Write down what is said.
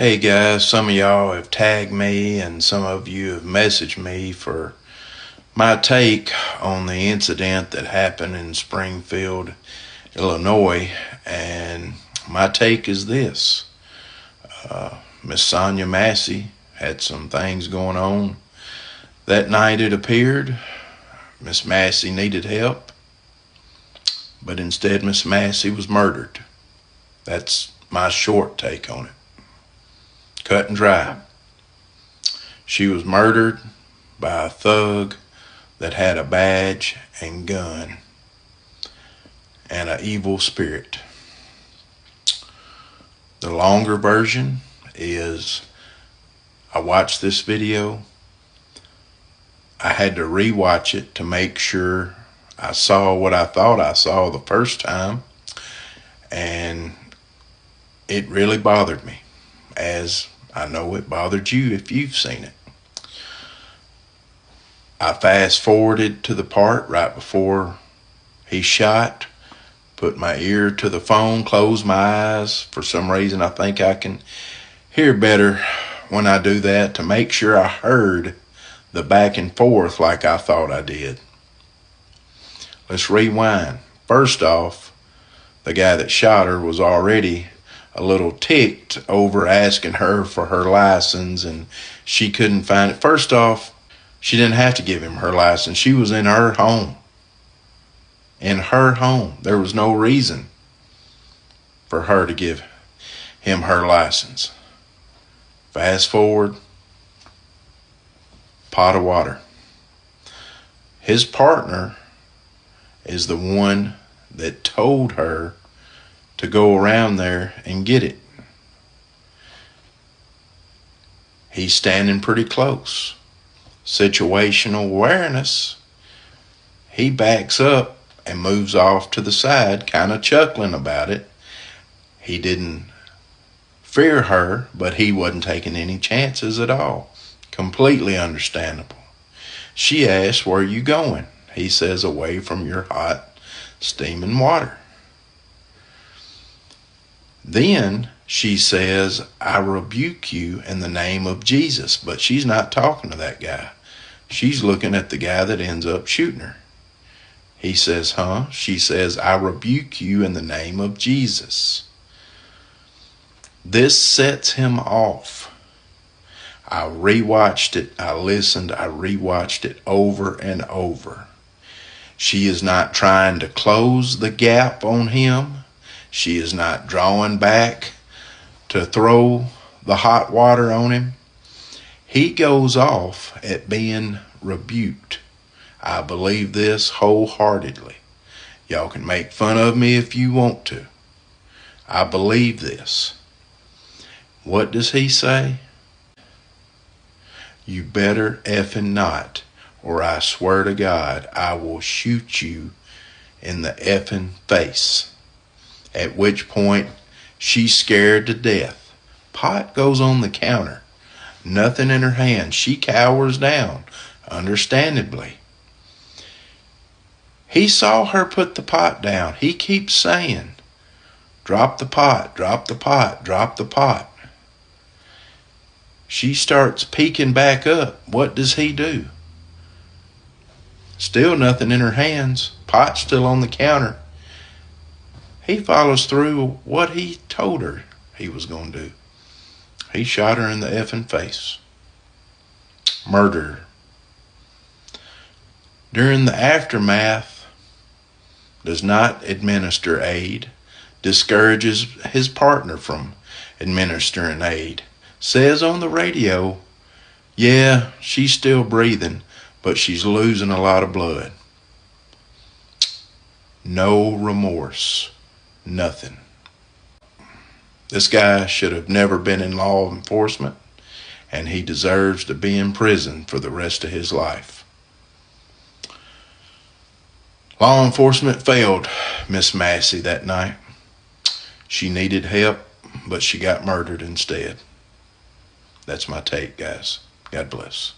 Hey guys, some of y'all have tagged me and some of you have messaged me for my take on the incident that happened in Springfield, Illinois. And my take is this. Miss Sonya Massey had some things going on. That night it appeared Miss Massey needed help, but instead Miss Massey was murdered. That's my short take on it. Cut and dry. She was murdered by a thug that had a badge and gun and an evil spirit. The longer version is I watched this video. I had to rewatch it to make sure I saw what I thought I saw the first time, and it really bothered me, as I know it bothered you if you've seen it. I fast forwarded to the part right before he shot, put my ear to the phone, closed my eyes. For some reason, I think I can hear better when I do that, to make sure I heard the back and forth like I thought I did. Let's rewind. First off, the guy that shot her was already a little ticked over asking her for her license, and she couldn't find it. First off, she didn't have to give him her license. She was in her home. In her home. There was no reason for her to give him her license. Fast forward, pot of water. His partner is the one that told her to go around there and get it. He's standing pretty close. Situational awareness. He backs up and moves off to the side, kind of chuckling about it. He didn't fear her, but he wasn't taking any chances at all. Completely understandable. She asks, "Where are you going?" He says, "Away from your hot, steaming water." Then she says, "I rebuke you in the name of Jesus." But she's not talking to that guy. She's looking at the guy that ends up shooting her. He says, "Huh?" She says, "I rebuke you in the name of Jesus." This sets him off. I rewatched it. I listened. I rewatched it over and over. She is not trying to close the gap on him. She is not drawing back to throw the hot water on him. He goes off at being rebuked. I believe this wholeheartedly. Y'all can make fun of me if you want to. I believe this. What does he say? "You better effing not, or I swear to God, I will shoot you in the effing face." At which point, she's scared to death. Pot goes on the counter. Nothing in her hand. She cowers down, understandably. He saw her put the pot down. He keeps saying, "Drop the pot, drop the pot, drop the pot." She starts peeking back up. What does he do? Still nothing in her hands. Pot still on the counter. He follows through what he told her he was going to do. He shot her in the effing face. Murdered her. During the aftermath, does not administer aid, discourages his partner from administering aid. Says on the radio, yeah, she's still breathing, but she's losing a lot of blood. No remorse. Nothing. This guy should have never been in law enforcement, and he deserves to be in prison for the rest of his life. Law enforcement failed Miss Massey that night. She needed help, but she got murdered instead. That's my take, guys. God bless.